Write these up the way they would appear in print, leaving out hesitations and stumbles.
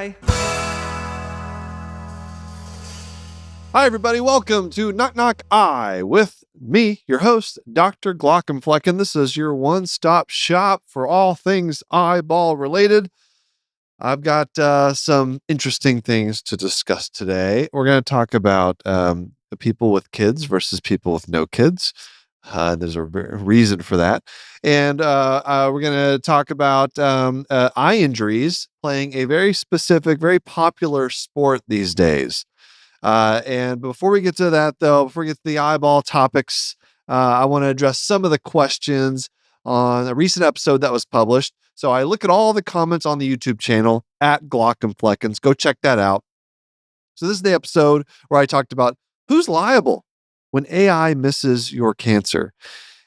Bye. Hi, everybody. Welcome to Knock Knock Eye with me, your host, Dr. Glaucomflecken. This is your one-stop shop for all things eyeball related. I've got some interesting things to discuss today. We're going to talk about the people with kids versus people with no kids. There's a reason for that. And we're going to talk about eye injuries playing a very specific, very popular sport these days. And before we get to that, though, before we get to the eyeball topics, I want to address some of the questions on a recent episode that was published. So I look at all the comments on the YouTube channel at Glaucomfleckens. Go check that out. So this is the episode where I talked about who's liable when AI misses your cancer.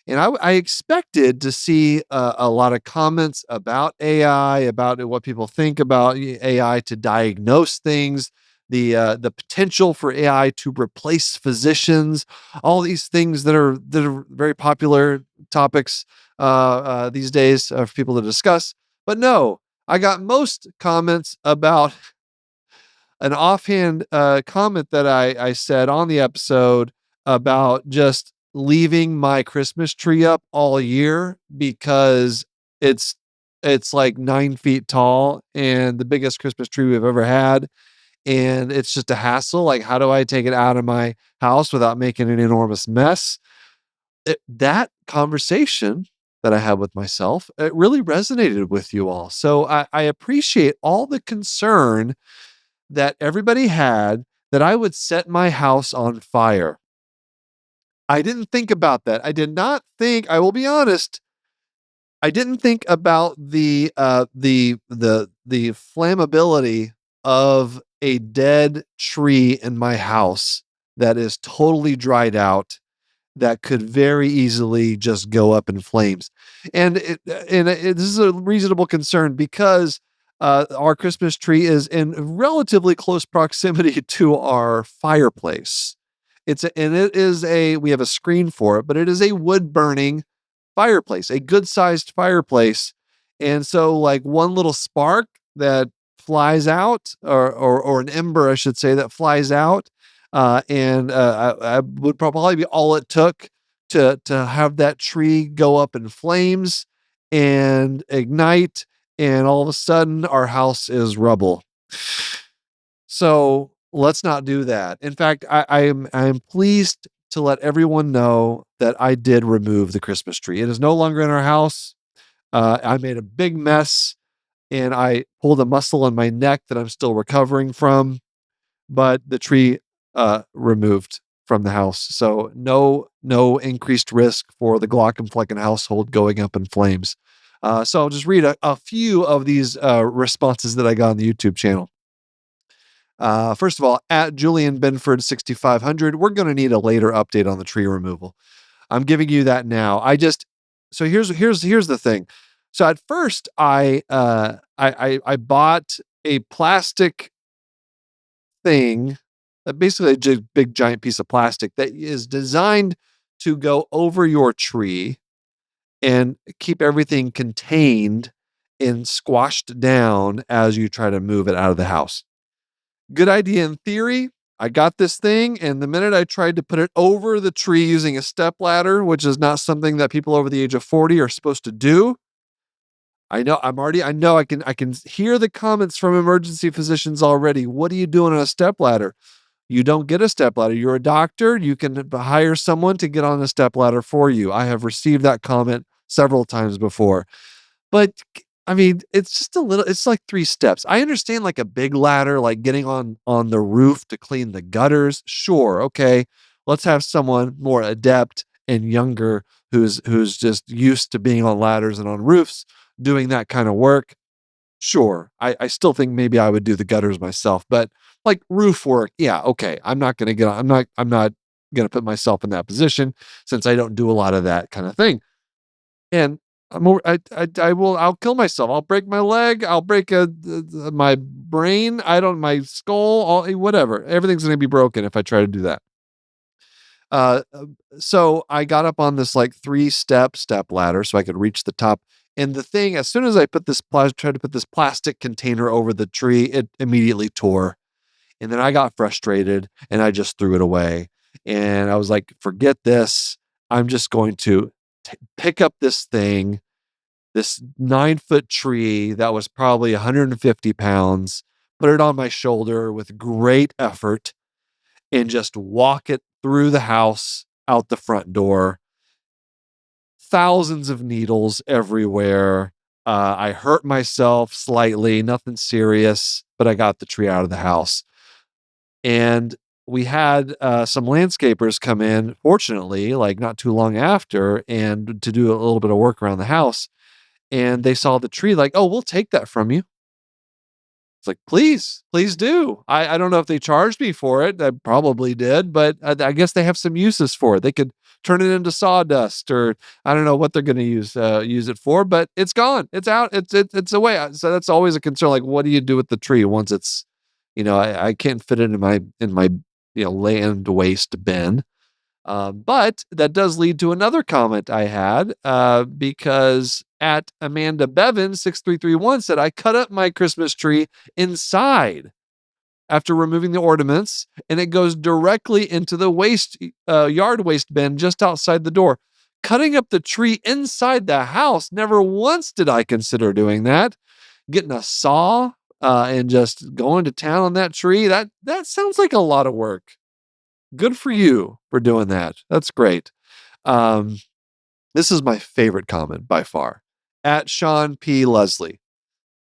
And I expected to see a lot of comments about AI, about what people think about AI to diagnose things, the potential for AI to replace physicians, all these things that are very popular topics these days for people to discuss. But no, I got most comments about an offhand comment that I said on the episode about just leaving my Christmas tree up all year because it's like 9 feet tall and the biggest Christmas tree we've ever had. And it's just a hassle. Like, how do I take it out of my house without making an enormous mess? That conversation that I had with myself, it really resonated with you all. So I appreciate all the concern that everybody had that I would set my house on fire. I didn't think about that. I did not think, I will be honest, I didn't think about the flammability of a dead tree in my house that is totally dried out that could very easily just go up in flames. And this is a reasonable concern because our Christmas tree is in relatively close proximity to our fireplace. We have a screen for it, but it is a wood burning fireplace, a good sized fireplace. And so like one little spark that flies out or an ember, I should say, that flies out. I would probably be all it took to have that tree go up in flames and ignite. And all of a sudden our house is rubble. So let's not do that. In fact, I'm pleased to let everyone know that I did remove the Christmas tree. It is no longer in our house. I made a big mess and I pulled a muscle in my neck that I'm still recovering from, but the tree removed from the house. So no increased risk for the Glaucomflecken household going up in flames. So I'll just read a few of these responses that I got on the YouTube channel. First of all, at Julian Benford 6500, we're going to need a later update on the tree removal. I'm giving you that now. So here's the thing. So at first I bought a plastic thing, basically a big giant piece of plastic that is designed to go over your tree and keep everything contained and squashed down as you try to move it out of the house. Good idea in theory. I got this thing, and the minute I tried to put it over the tree using a step ladder, which is not something that people over the age of 40 are supposed to do, I know I can hear the comments from emergency physicians already. What are you doing on a step ladder? You don't get a step ladder. You're a doctor. You can hire someone to get on a step ladder for you. I have received that comment several times before. But I mean, it's just it's like 3 steps. I understand like a big ladder, like getting on the roof to clean the gutters. Sure. Okay. Let's have someone more adept and younger who's just used to being on ladders and on roofs doing that kind of work. Sure. I still think maybe I would do the gutters myself, but like roof work. Yeah. Okay. I'm not going to put myself in that position since I don't do a lot of that kind of thing. And I'll kill myself. I'll break my leg. I'll break my brain. My skull, whatever. Everything's going to be broken if I try to do that. So I got up on this like 3-step ladder so I could reach the top And the thing, as soon as I tried to put this plastic container over the tree, it immediately tore. And then I got frustrated and I just threw it away. And I was like, forget this. I'm just going to pick up this thing, this 9-foot tree that was probably 150 pounds, put it on my shoulder with great effort, and just walk it through the house out the front door. Thousands of needles everywhere. I hurt myself slightly, nothing serious, but I got the tree out of the house. And we had some landscapers come in, fortunately, like not too long after, and to do a little bit of work around the house. And they saw the tree, like, oh, we'll take that from you. It's like, please, please do. I don't know if they charged me for it. I probably did, but I guess they have some uses for it. They could turn it into sawdust, or I don't know what they're going to use it for. But it's gone. It's out. It's away. So that's always a concern. Like, what do you do with the tree once it's, I can't fit it in my land waste bin. But that does lead to another comment I had, because at Amanda Bevan 6331 said, I cut up my Christmas tree inside after removing the ornaments, and it goes directly into the yard waste bin just outside the door. Cutting up the tree inside the house. Never once did I consider doing that. Getting a saw and just going to town on that tree. That sounds like a lot of work. Good for you for doing that. That's great. Um, this is my favorite comment by far. At Sean P. Leslie.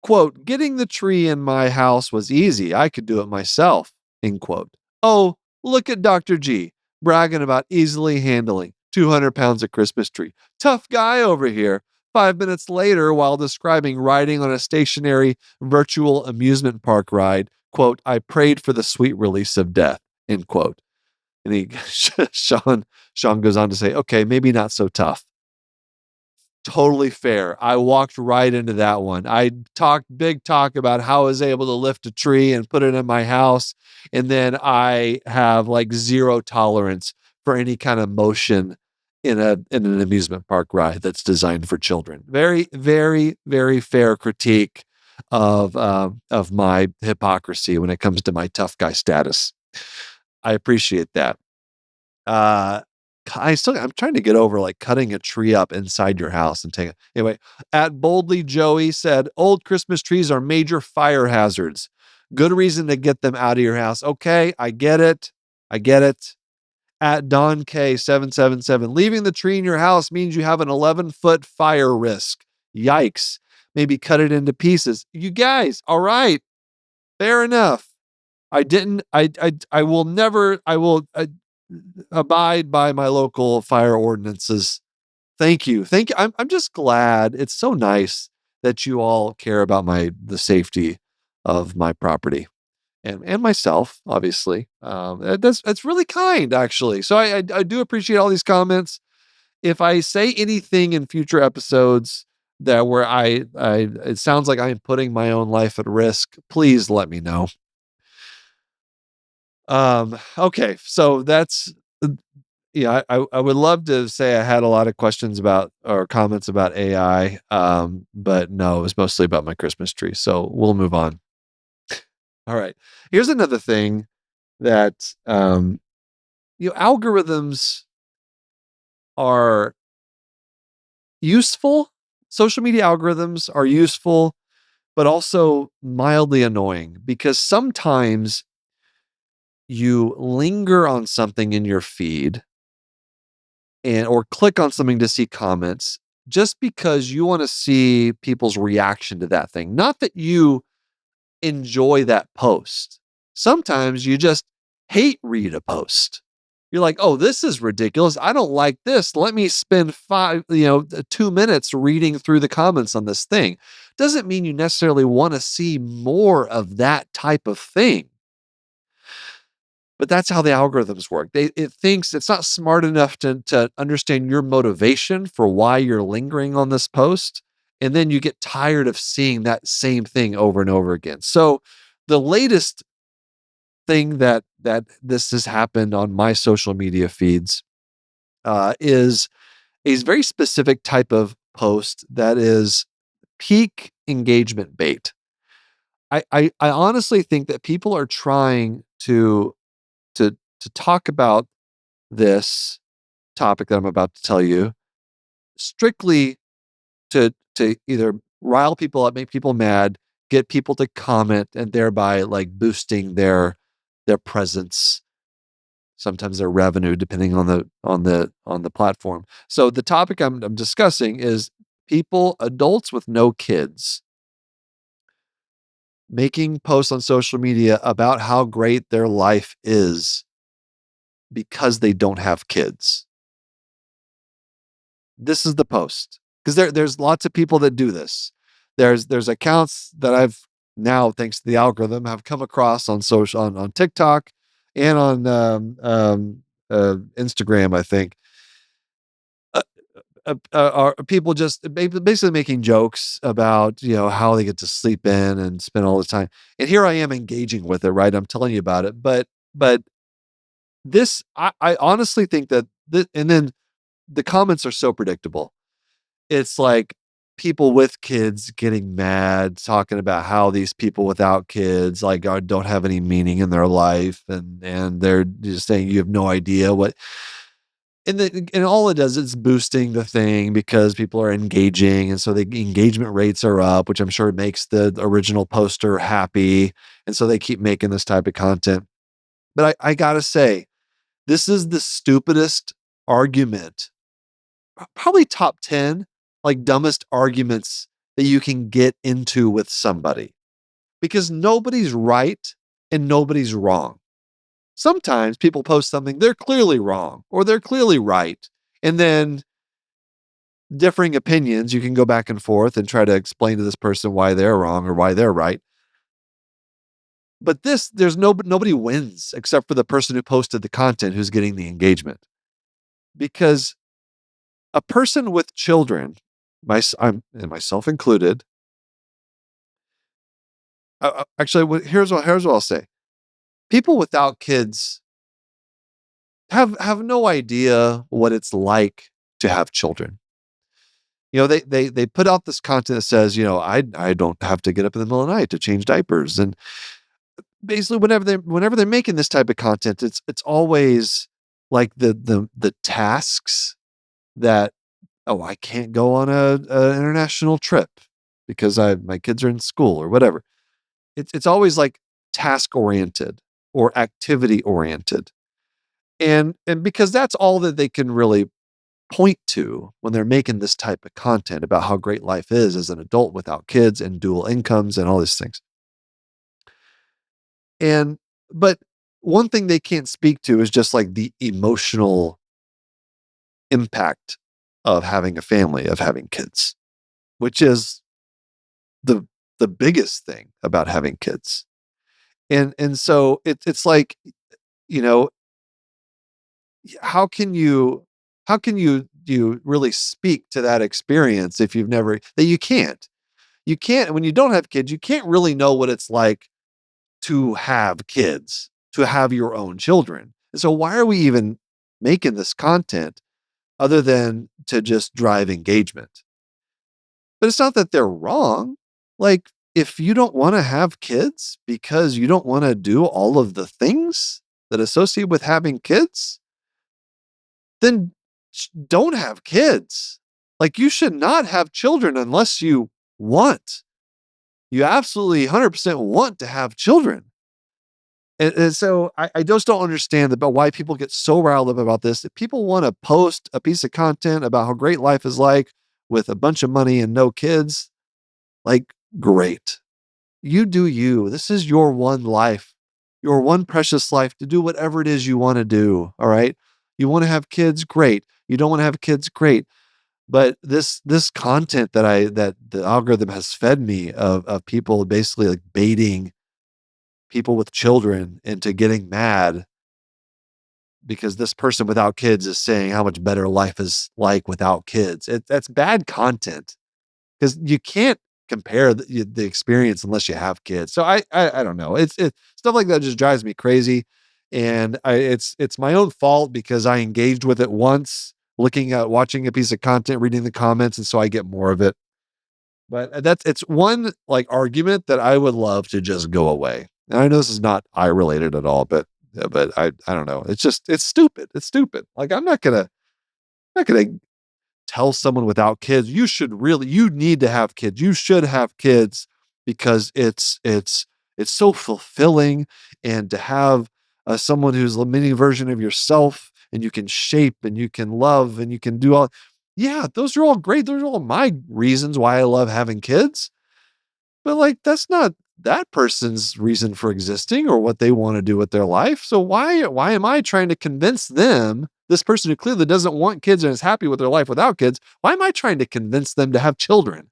Quote, getting the tree in my house was easy. I could do it myself. End quote. Oh, look at Dr. G bragging about easily handling 200 pounds of Christmas tree. Tough guy over here. 5 minutes later, while describing riding on a stationary virtual amusement park ride, quote, I prayed for the sweet release of death, end quote. And Sean goes on to say, okay, maybe not so tough. Totally fair. I walked right into that one. I talked big talk about how I was able to lift a tree and put it in my house. And then I have like zero tolerance for any kind of motion in an amusement park ride that's designed for children. Very, very, very fair critique of my hypocrisy when it comes to my tough guy status. I appreciate that. I'm trying to get over like cutting a tree up inside your house and take it. Anyway, at Boldly Joey said, old Christmas trees are major fire hazards. Good reason to get them out of your house. Okay, I get it. I get it. At Don K777, leaving the tree in your house means you have an 11-foot fire risk. Yikes. Maybe cut it into pieces. You guys, all right. Fair enough. I will never, abide by my local fire ordinances. Thank you. Thank you. I'm just glad. It's so nice that you all care about the safety of my property and myself, obviously. That's really kind, actually. So I do appreciate all these comments. If I say anything in future episodes that where it sounds like I'm putting my own life at risk, please let me know. Okay, so that's yeah, I would love to say I had a lot of questions about or comments about AI, but no, it was mostly about my Christmas tree. So we'll move on. All right. Here's another thing that algorithms are useful. Social media algorithms are useful, but also mildly annoying because sometimes you linger on something in your feed or click on something to see comments just because you want to see people's reaction to that thing. Not that you enjoy that post. Sometimes you just read a post. You're like, oh, this is ridiculous. I don't like this. Let me spend 2 minutes reading through the comments on this thing. Doesn't mean you necessarily want to see more of that type of thing. But that's how the algorithms work. It thinks it's not smart enough to understand your motivation for why you're lingering on this post. And then you get tired of seeing that same thing over and over again. So the latest thing that this has happened on my social media feeds is a very specific type of post that is peak engagement bait. I honestly think that people are trying to talk about this topic that I'm about to tell you strictly to either rile people up, make people mad, get people to comment, and thereby like boosting their presence, sometimes their revenue, depending on the platform. So the topic I'm discussing is adults with no kids, making posts on social media about how great their life is because they don't have kids. This is the post. Because there's lots of people that do this. There's accounts that I've now, thanks to the algorithm, have come across on social on TikTok and on Instagram, I think. Are people just basically making jokes about how they get to sleep in and spend all the time, and here I am engaging with it, right? I'm telling you about it, but this I honestly think that and then the comments are so predictable. It's like people with kids getting mad, talking about how these people without kids don't have any meaning in their life, and they're just saying you have no idea what. And all it does is boosting the thing because people are engaging, and so the engagement rates are up, which I'm sure makes the original poster happy, and so they keep making this type of content. But I gotta say, this is the stupidest argument, probably top 10 like dumbest arguments that you can get into with somebody, because nobody's right and nobody's wrong. Sometimes people post something, they're clearly wrong or they're clearly right. And then differing opinions, you can go back and forth and try to explain to this person why they're wrong or why they're right. But there's nobody wins except for the person who posted the content who's getting the engagement. Because a person with children, and myself included, actually, here's what I'll say. People without kids have no idea what it's like to have children. They put out this content that says, I don't have to get up in the middle of the night to change diapers. And basically whenever they're making this type of content, it's always like the tasks that, oh, I can't go on a international trip because my kids are in school or whatever. It's always like task oriented or activity oriented. And because that's all that they can really point to when they're making this type of content about how great life is as an adult without kids and dual incomes and all these things. And but one thing they can't speak to is just like the emotional impact of having a family, of having kids, which is the the biggest thing about having kids. And so it's like, you know, how can you really speak to that experience if you've never that you can't when you don't have kids, you can't really know what it's like to have kids, to have your own children. And so why are we even making this content other than to just drive engagement? But it's not that they're wrong. Like, if you don't want to have kids because you don't want to do all of the things that associate with having kids, then don't have kids. Like, you should not have children unless you want. You absolutely 100% want to have children. And so I just don't understand about why people get so riled up about this. If people want to post a piece of content about how great life is like with a bunch of money and no kids, like, great. You do you. This is your one life, your one precious life to do whatever it is you want to do. All right. You want to have kids? Great. You don't want to have kids? Great. But this content that the algorithm has fed me of people basically like baiting people with children into getting mad because this person without kids is saying how much better life is like without kids. That's bad content because you can't compare the experience unless you have kids. So I don't know. It's stuff like that just drives me crazy, and it's my own fault because I engaged with it once watching a piece of content, reading the comments, and so I get more of it. But it's one like argument that I would love to just go away. And I know this is not eye related at all, but I don't know. It's stupid. It's stupid. Like I'm not gonna tell someone without kids, you need to have kids. You should have kids because it's so fulfilling, and to have someone who's a mini version of yourself, and you can shape and you can love and you can do all. Yeah, those are all great. Those are all my reasons why I love having kids. But like, that's not that person's reason for existing or what they want to do with their life. So why am I trying to convince them, this person who clearly doesn't want kids and is happy with their life without kids, why am I trying to convince them to have children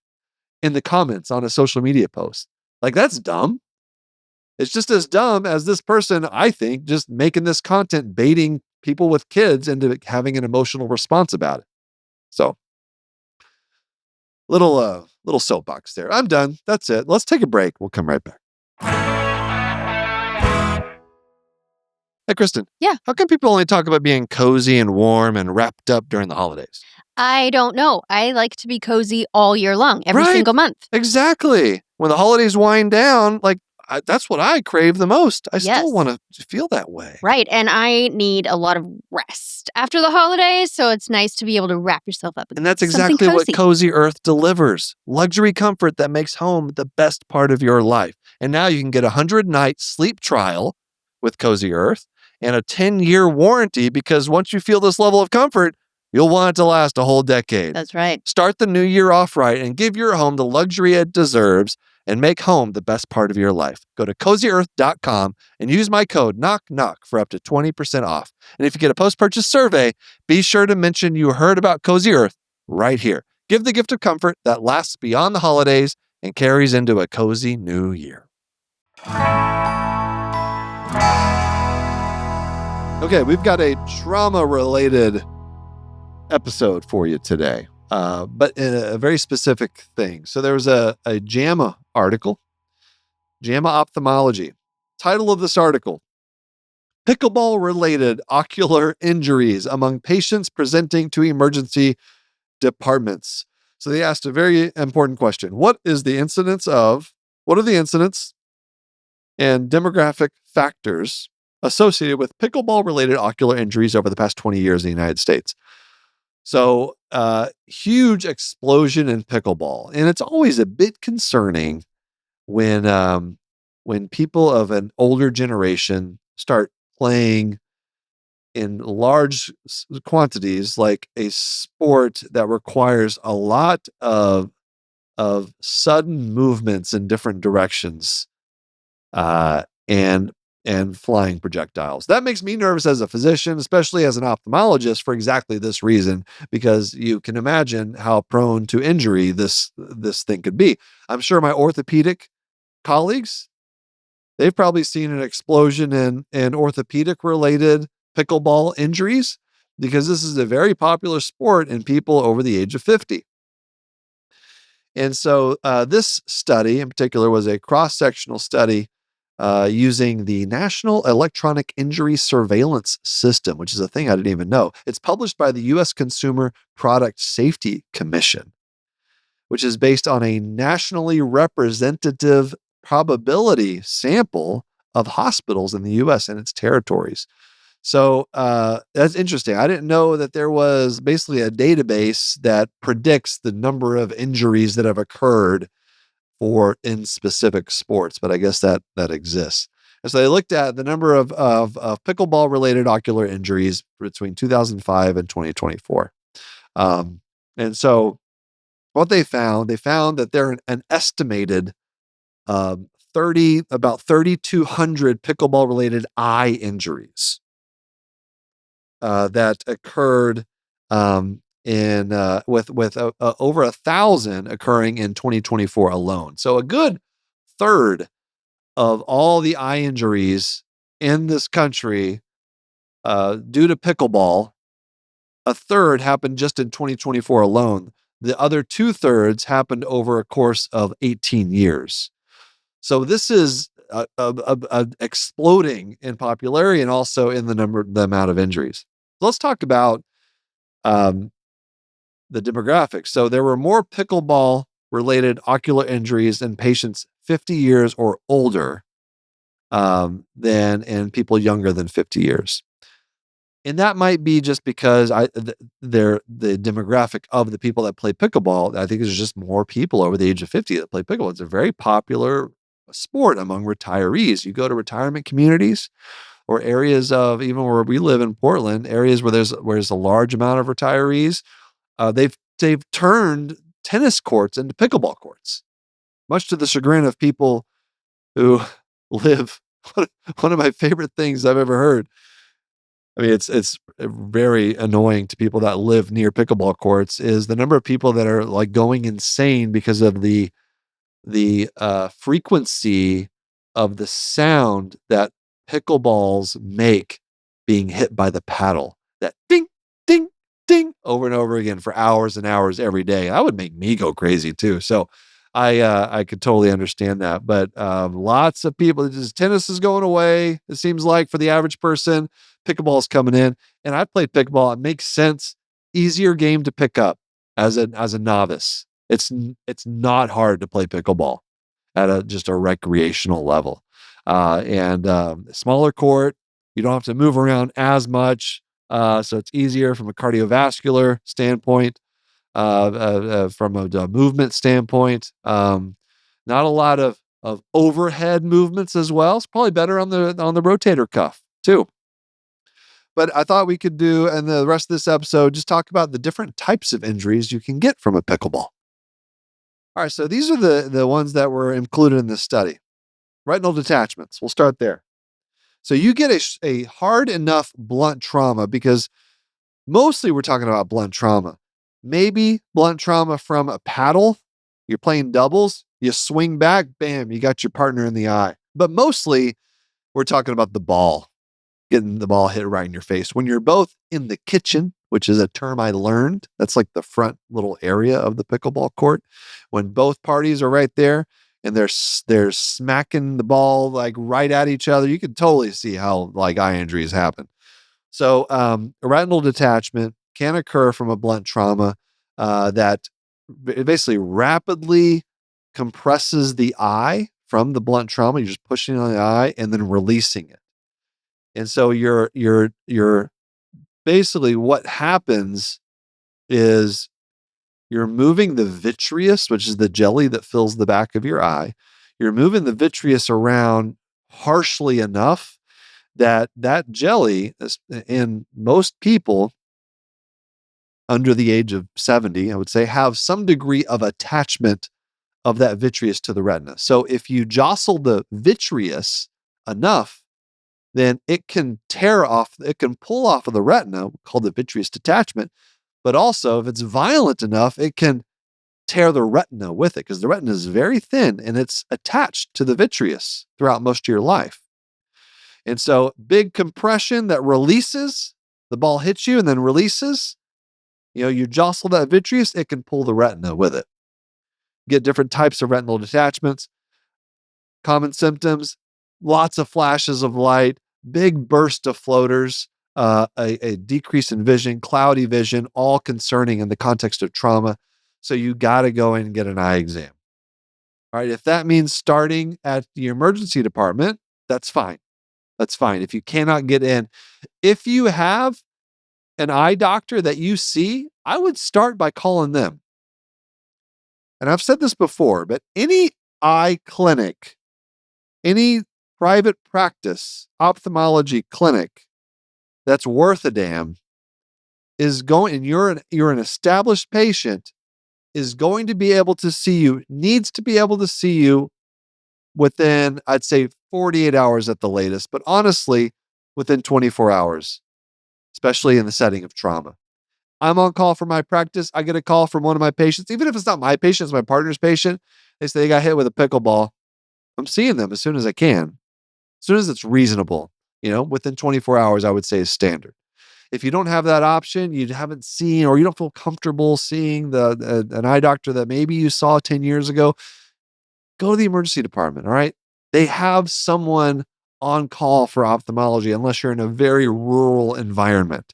in the comments on a social media post? Like, that's dumb. It's just as dumb as this person, I think, just making this content, baiting people with kids into having an emotional response about it. So little soapbox there. I'm done. That's it. Let's take a break. We'll come right back. Hey, Kristen. Yeah. How come people only talk about being cozy and warm and wrapped up during the holidays? I don't know. I like to be cozy all year long, every Right. single month. Exactly. When the holidays wind down, like that's what I crave the most. I Yes. still want to feel that way. Right. And I need a lot of rest after the holidays. So it's nice to be able to wrap yourself up in And that's something exactly what cozy. Cozy Earth delivers. Luxury comfort that makes home the best part of your life. And now you can get a 100-night sleep trial with Cozy Earth and a 10-year warranty, because once you feel this level of comfort, you'll want it to last a whole decade. That's right. Start the new year off right and give your home the luxury it deserves and make home the best part of your life. Go to CozyEarth.com and use my code KNOCK for up to 20% off. And if you get a post-purchase survey, be sure to mention you heard about Cozy Earth right here. Give the gift of comfort that lasts beyond the holidays and carries into a cozy new year. Okay, we've got a trauma-related episode for you today, but in a very specific thing. So there was a JAMA article, JAMA Ophthalmology. Title of this article: Pickleball-related ocular injuries among patients presenting to emergency departments. So they asked a very important question. What are the incidence and demographic factors associated with pickleball-related ocular injuries over the past 20 years in the United States? So, huge explosion in pickleball. And it's always a bit concerning when people of an older generation start playing in large quantities, like a sport that requires a lot of sudden movements in different directions, and flying projectiles. That makes me nervous as a physician, especially as an ophthalmologist, for exactly this reason, because you can imagine how prone to injury this thing could be. I'm sure my orthopedic colleagues, they've probably seen an explosion in orthopedic related pickleball injuries, because this is a very popular sport in people over the age of 50. And so this study in particular was a cross-sectional study using the National Electronic Injury Surveillance System, which is a thing I didn't even know. It's published by the U.S. Consumer Product Safety Commission, which is based on a nationally representative probability sample of hospitals in the U.S. and its territories. So that's interesting. I didn't know that there was basically a database that predicts the number of injuries that have occurred in specific sports, but I guess that exists. And so they looked at the number of pickleball related ocular injuries between 2005 and 2024. And so what they found that there are an estimated about 3,200 pickleball related eye injuries that occurred with over 1,000 occurring in 2024 alone. So a good third of all the eye injuries in this country due to pickleball, a third happened just in 2024 alone. The other 2/3 happened over a course of 18 years. So this is exploding in popularity and also in the amount of injuries. Let's talk about the demographics. So there were more pickleball-related ocular injuries in patients 50 years or older than in people younger than 50 years. And that might be just because they're the demographic of the people that play pickleball. I think there's just more people over the age of 50 that play pickleball. It's a very popular sport among retirees. You go to retirement communities or areas of even where we live in Portland, areas where there's a large amount of retirees. They've turned tennis courts into pickleball courts, much to the chagrin of people who live. One of my favorite things I've ever heard. I mean, it's very annoying to people that live near pickleball courts is the number of people that are like going insane because of the frequency of the sound that pickleballs make being hit by the paddle. That ding, ding, ding over and over again for hours and hours every day. That would make me go crazy too. So I could totally understand that. But lots of people, just tennis is going away. It seems like for the average person, pickleball's coming in. And I played pickleball. It makes sense. Easier game to pick up as a novice. It's not hard to play pickleball at just a recreational level. And smaller court, you don't have to move around as much. So it's easier from a cardiovascular standpoint, from a movement standpoint. Not a lot of overhead movements as well. It's probably better on the rotator cuff too. But I thought we could do, in the rest of this episode, just talk about the different types of injuries you can get from a pickleball. All right, so these are the ones that were included in this study. Retinal detachments. We'll start there. So you get a hard enough blunt trauma, because mostly we're talking about blunt trauma. Maybe blunt trauma from a paddle. You're playing doubles. You swing back, bam, you got your partner in the eye. But mostly we're talking about the ball, getting the ball hit right in your face. When you're both in the kitchen, which is a term I learned, that's like the front little area of the pickleball court. When both parties are right there and they're smacking the ball like right at each other, you can totally see how like eye injuries happen. So a retinal detachment can occur from a blunt trauma that basically rapidly compresses the eye from the blunt trauma. You're just pushing on the eye and then releasing it. And so you're basically, what happens is you're moving the vitreous, which is the jelly that fills the back of your eye. You're moving the vitreous around harshly enough that jelly, in most people under the age of 70, I would say, have some degree of attachment of that vitreous to the retina. So if you jostle the vitreous enough, then it can pull off of the retina, called the vitreous detachment. But also, if it's violent enough, it can tear the retina with it, because the retina is very thin and it's attached to the vitreous throughout most of your life. And so, big compression that releases, the ball hits you and then releases. You jostle that vitreous, it can pull the retina with it. Get different types of retinal detachments. Common symptoms: lots of flashes of light, big burst of floaters, a decrease in vision, cloudy vision, all concerning in the context of trauma. So you got to go in and get an eye exam. All right. If that means starting at the emergency department, that's fine. That's fine. If you cannot get in, if you have an eye doctor that you see, I would start by calling them. And I've said this before, but any eye clinic, any private practice ophthalmology clinic that's worth a damn is going, and you're an established patient, is going to be able to see you, needs to be able to see you within, I'd say, 48 hours at the latest, but honestly, within 24 hours, especially in the setting of trauma. I'm on call for my practice. I get a call from one of my patients, even if it's not my patient, it's my partner's patient. They say they got hit with a pickleball. I'm seeing them as soon as I can, as soon as it's reasonable. Within 24 hours, I would say is standard. If you don't have that option, you haven't seen, or you don't feel comfortable seeing an eye doctor that maybe you saw 10 years ago, go to the emergency department. All right. They have someone on call for ophthalmology, unless you're in a very rural environment.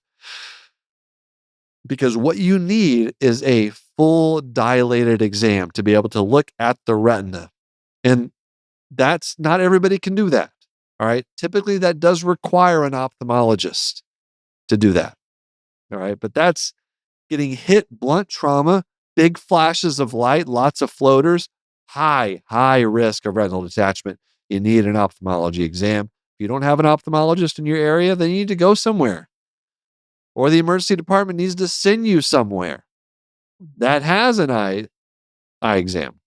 because what you need is a full dilated exam to be able to look at the retina. And that's not everybody can do that. All right. Typically, that does require an ophthalmologist to do that. All right. But that's getting hit, blunt trauma, big flashes of light, lots of floaters, high risk of retinal detachment. You need an ophthalmology exam. If you don't have an ophthalmologist in your area, then you need to go somewhere. Or the emergency department needs to send you somewhere that has an eye exam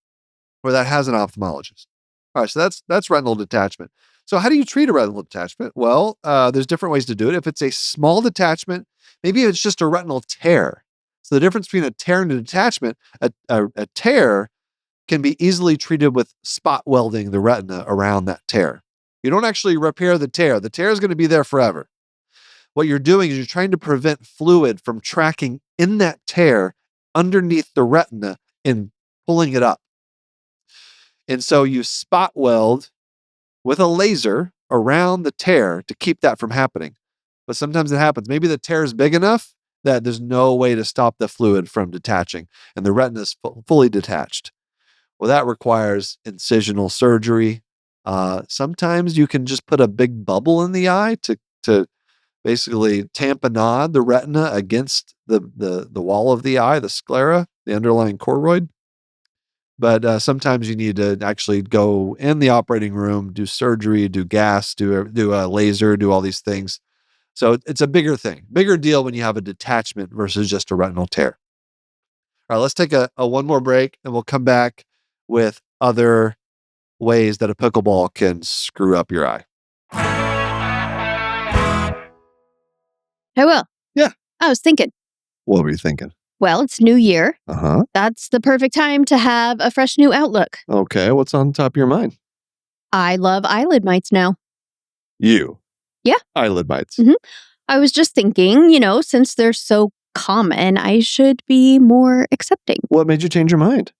or that has an ophthalmologist. All right, so that's retinal detachment. So how do you treat a retinal detachment? Well, there's different ways to do it. If it's a small detachment, maybe it's just a retinal tear. So the difference between a tear and a detachment, a tear can be easily treated with spot welding the retina around that tear. You don't actually repair the tear. The tear is going to be there forever. What you're doing is you're trying to prevent fluid from tracking in that tear underneath the retina and pulling it up. And so you spot weld with a laser around the tear to keep that from happening. But sometimes it happens. Maybe the tear is big enough that there's no way to stop the fluid from detaching and the retina is fully detached. Well, that requires incisional surgery. Sometimes you can just put a big bubble in the eye to basically tamponade the retina against the wall of the eye, the sclera, the underlying choroid. But sometimes you need to actually go in the operating room, do surgery, do gas, do a laser, do all these things. So it's a bigger thing, bigger deal when you have a detachment versus just a retinal tear. All right, let's take a one more break and we'll come back with other ways that a pickleball can screw up your eye. I will. Yeah. I was thinking, What were you thinking? well, it's New Year. Uh-huh. That's the perfect time to have a fresh new outlook. Okay, what's on top of your mind? I love eyelid mites now. You. Yeah. Eyelid mites. Mhm. I was just thinking, since they're so common, I should be more accepting. What made you change your mind?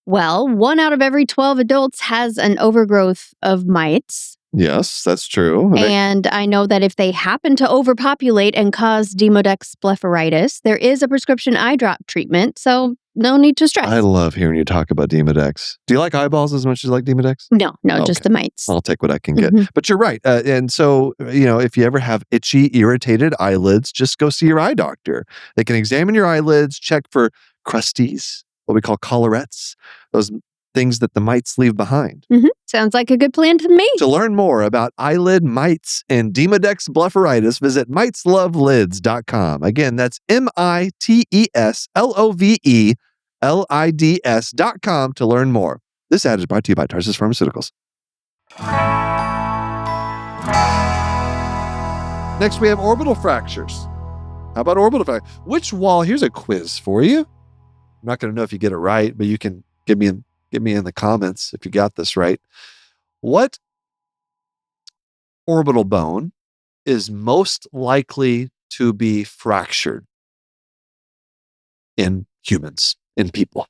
Well, 1 out of every 12 adults has an overgrowth of mites. Yes, that's true. And I know that if they happen to overpopulate and cause Demodex blepharitis, there is a prescription eye drop treatment, so no need to stress. I love hearing you talk about Demodex. Do you like eyeballs as much as you like Demodex? No, Okay. just the mites. I'll take what I can get. Mhm. But you're right. And so, if you ever have itchy, irritated eyelids, just go see your eye doctor. They can examine your eyelids, check for crusties, what we call collarettes, those things that the mites leave behind. Sounds like a good plan to me. To learn more about eyelid mites and Demodex blepharitis, visit miteslovelids.com. Again, that's miteslovelids.com to learn more. This ad is brought to you by Tarsus Pharmaceuticals. Next, we have orbital fractures. How about orbital fractures? Which wall? Here's a quiz for you. I'm not going to know if you get it right, but you can give me in the comments if you got this right. What orbital bone is most likely to be fractured in humans, in people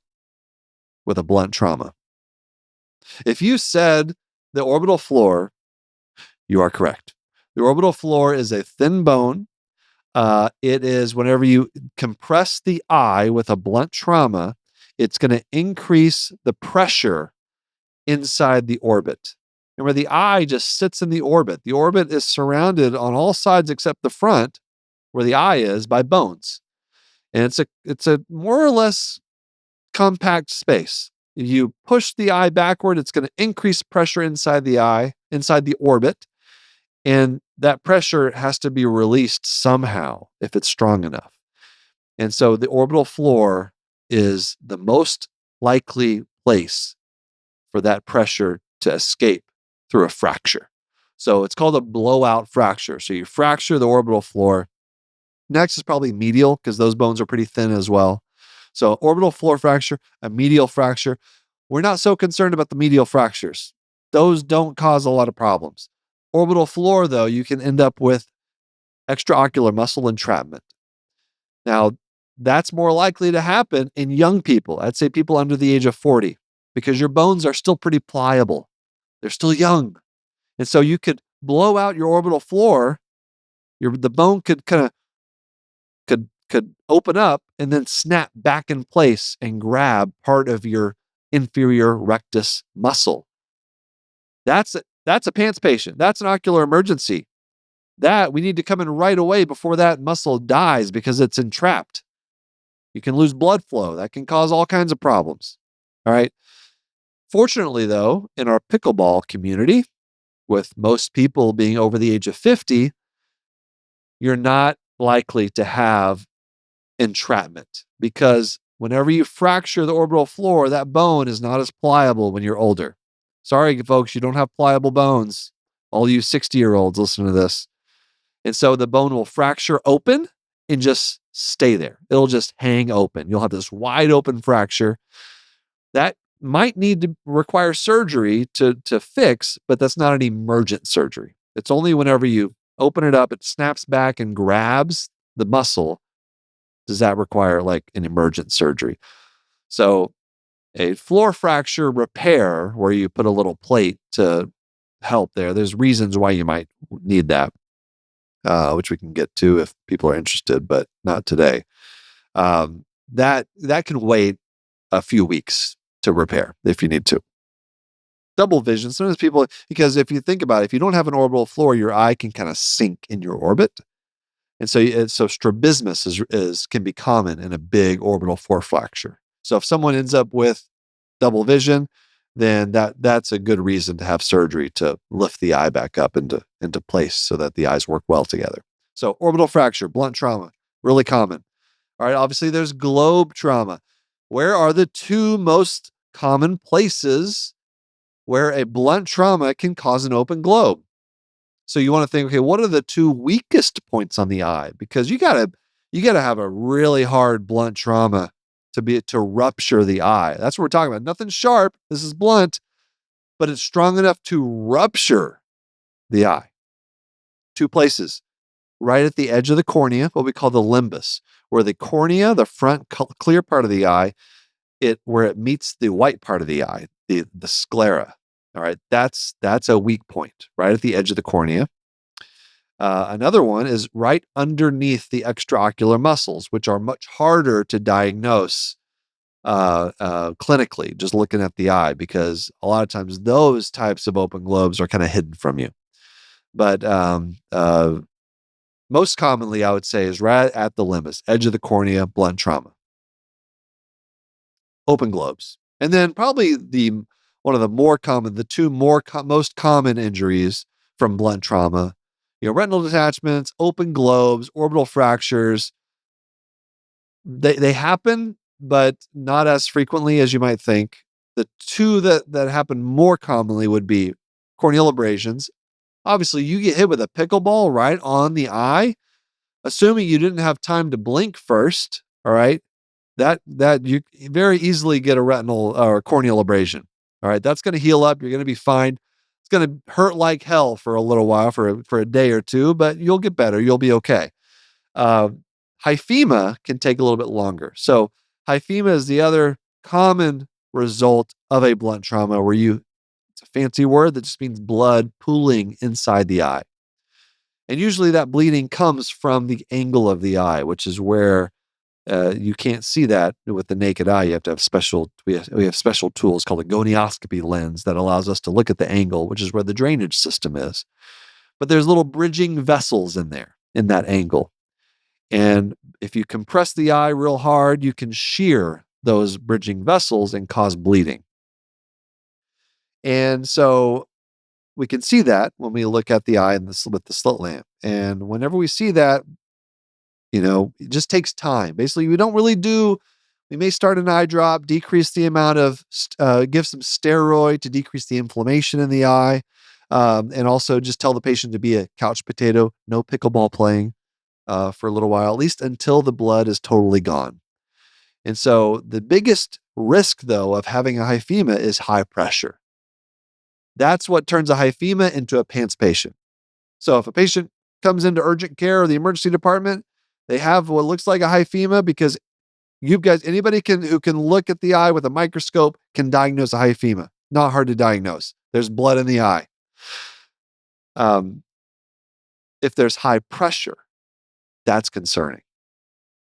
with a blunt trauma? If you said the orbital floor, you are correct. The orbital floor is a thin bone. It is whenever you compress the eye with a blunt trauma, it's going to increase the pressure inside the orbit. And where the eye just sits in the orbit is surrounded on all sides except the front, where the eye is, by bones. And it's a more or less compact space. If you push the eye backward, it's going to increase pressure inside the eye, inside the orbit. And that pressure has to be released somehow if it's strong enough. And so the orbital floor is the most likely place for that pressure to escape through a fracture. So it's called a blowout fracture. So you fracture the orbital floor. Next is probably medial because those bones are pretty thin as well. So orbital floor fracture, a medial fracture. We're not so concerned about the medial fractures. Those don't cause a lot of problems. Orbital floor, though, you can end up with extraocular muscle entrapment. Now, that's more likely to happen in young people. I'd say people under the age of 40, because your bones are still pretty pliable. They're still young. And so you could blow out your orbital floor. The bone could could open up and then snap back in place and grab part of your inferior rectus muscle. That's a pants patient. That's an ocular emergency. That we need to come in right away before that muscle dies because it's entrapped. You can lose blood flow. That can cause all kinds of problems. All right. Fortunately, though, in our pickleball community, with most people being over the age of 50, you're not likely to have entrapment because whenever you fracture the orbital floor, that bone is not as pliable when you're older. Sorry, folks, you don't have pliable bones. All you 60-year-olds listen to this. And so the bone will fracture open and just stay there. It'll just hang open. You'll have this wide open fracture that might need to require surgery to fix, but that's not an emergent surgery. It's only whenever you open it up, it snaps back and grabs the muscle. Does that require like an emergent surgery? So a floor fracture repair where you put a little plate to help there's reasons why you might need that, which we can get to if people are interested, but not today. That can wait a few weeks to repair if you need to. Double vision. Sometimes people, because if you think about it, if you don't have an orbital floor, your eye can kind of sink in your orbit. And so strabismus can be common in a big orbital floor fracture. So if someone ends up with double vision, then that's a good reason to have surgery to lift the eye back up into place so that the eyes work well together. So orbital fracture, blunt trauma, really common. All right, obviously there's globe trauma. Where are the two most common places where a blunt trauma can cause an open globe? So you want to think, okay, what are the two weakest points on the eye? Because you gotta have a really hard blunt trauma to rupture the eye. That's what we're talking about. Nothing sharp. This is blunt, but it's strong enough to rupture the eye. Two places. Right at the edge of the cornea, what we call the limbus, where the cornea, the front clear part of the eye, where it meets the white part of the eye, the sclera. All right, that's a weak point, right at the edge of the cornea. Another one is right underneath the extraocular muscles, which are much harder to diagnose clinically, just looking at the eye, because a lot of times those types of open globes are kind of hidden from you. But most commonly, I would say, is right at the limbus, edge of the cornea, blunt trauma, open globes. And then probably one of the more common, the two most common injuries from blunt trauma, retinal detachments, open globes, orbital fractures. They happen, but not as frequently as you might think. The two that happen more commonly would be corneal abrasions. Obviously, you get hit with a pickleball right on the eye, assuming you didn't have time to blink first. All right, that you very easily get a retinal or corneal abrasion. All right, that's going to heal up. You're going to be fine. It's going to hurt like hell for a little while, for a day or two, but you'll get better. You'll be okay. Hyphema can take a little bit longer. So hyphema is the other common result of a blunt trauma where it's a fancy word that just means blood pooling inside the eye. And usually that bleeding comes from the angle of the eye, which is where you can't see that with the naked eye. You have to have we have special tools called a gonioscopy lens that allows us to look at the angle, which is where the drainage system is. But there's little bridging vessels in there, in that angle. And if you compress the eye real hard, you can shear those bridging vessels and cause bleeding. And so we can see that when we look at the eye with the slit lamp. And whenever we see that, it just takes time. Basically, we may start an eye drop, decrease the amount of, give some steroid to decrease the inflammation in the eye, and also just tell the patient to be a couch potato, no pickleball playing for a little while, at least until the blood is totally gone. And so the biggest risk, though, of having a hyphema is high pressure. That's what turns a hyphema into a pants patient. So if a patient comes into urgent care or the emergency department, they have what looks like a hyphema because anybody who can look at the eye with a microscope can diagnose a hyphema. Not hard to diagnose. There's blood in the eye. If there's high pressure, that's concerning.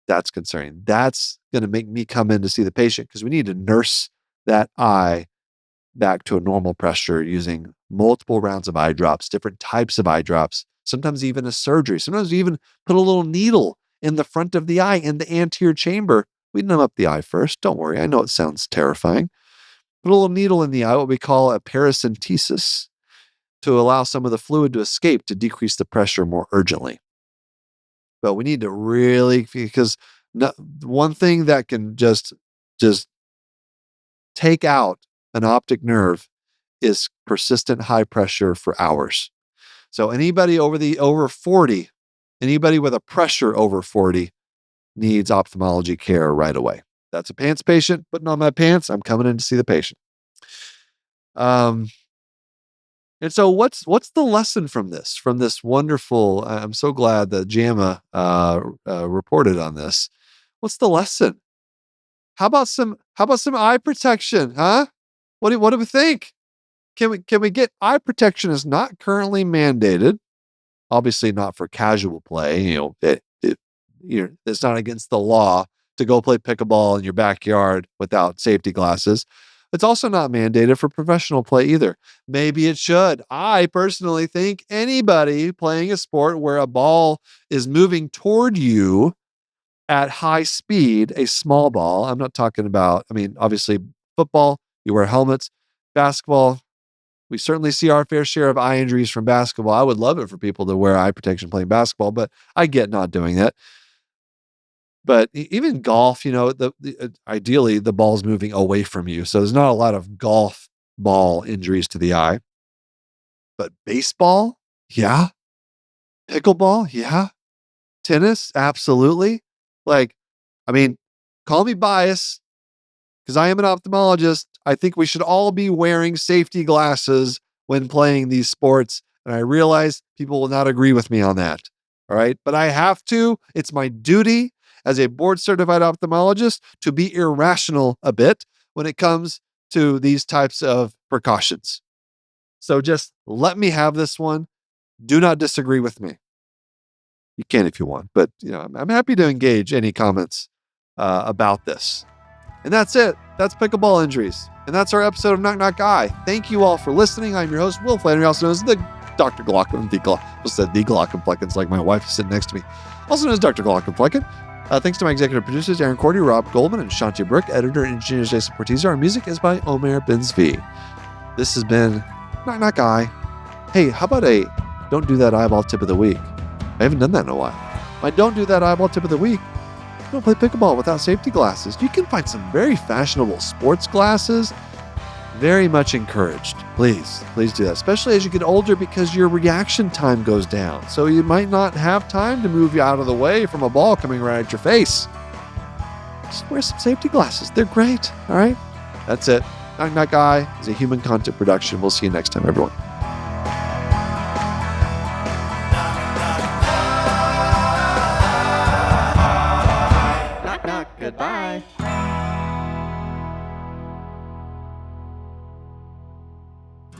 That's concerning. That's going to make me come in to see the patient because we need to nurse that eye back to a normal pressure using multiple rounds of eye drops, different types of eye drops, sometimes even a surgery. Sometimes we even put a little needle in the front of the eye in the anterior chamber. We numb up the eye first. Don't worry. I know it sounds terrifying. Put a little needle in the eye, what we call a paracentesis, to allow some of the fluid to escape to decrease the pressure more urgently. But we need to really, because one thing that can just take out an optic nerve is persistent high pressure for hours. So anybody over 40, anybody with a pressure over 40 needs ophthalmology care right away. That's a pants patient putting on my pants. I'm coming in to see the patient. And so what's the lesson from this wonderful, I'm so glad that JAMA reported on this. What's the lesson? How about some eye protection, huh? What do we think? Can we get eye protection is not currently mandated. Obviously not for casual play. It's not against the law to go play pickleball in your backyard without safety glasses. It's also not mandated for professional play either. Maybe it should. I personally think anybody playing a sport where a ball is moving toward you at high speed, a small ball, I'm not talking about, obviously football, you wear helmets. Basketball, we certainly see our fair share of eye injuries from basketball. I would love it for people to wear eye protection playing basketball, but I get not doing that. But even golf, ideally the ball's moving away from you. So there's not a lot of golf ball injuries to the eye. But baseball, yeah. Pickleball, yeah. Tennis, absolutely. Call me biased because I am an ophthalmologist. I think we should all be wearing safety glasses when playing these sports. And I realize people will not agree with me on that. All right. But I have to. It's my duty as a board certified ophthalmologist to be irrational a bit when it comes to these types of precautions. So just let me have this one. Do not disagree with me. You can if you want, but I'm happy to engage any comments about this. And that's it. That's pickleball injuries. And that's our episode of Knock Knock Eye. Thank you all for listening. I'm your host, Will Flannery, also known as the Dr. Glaucomflecken. The Glaucomfleckens, like my wife is sitting next to me. Also known as Dr. Glaucomflecken. Thanks to my executive producers, Aaron Cordy, Rob Goldman, and Shanti Brook. Editor and engineer Jason Portizar. Our music is by Omer Benzvi. This has been Knock Knock Eye. Hey, how about a don't do that eyeball tip of the week? I haven't done that in a while. My don't do that eyeball tip of the week. Don't play pickleball without safety glasses. You can find some very fashionable sports glasses. Very much encouraged. Please do that, especially as you get older because your reaction time goes down. So you might not have time to move you out of the way from a ball coming right at your face. Just wear some safety glasses. They're great. All right. That's it. Knock Knock Eye is a human content production. We'll see you next time, everyone. Goodbye.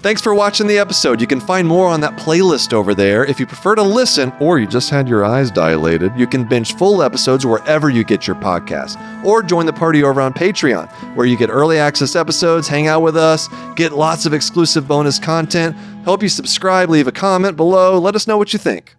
Thanks for watching the episode. You can find more on that playlist over there. If you prefer to listen or you just had your eyes dilated, you can binge full episodes wherever you get your podcasts. Or join the party over on Patreon, where you get early access episodes, hang out with us, get lots of exclusive bonus content. Hope you subscribe, leave a comment below. Let us know what you think.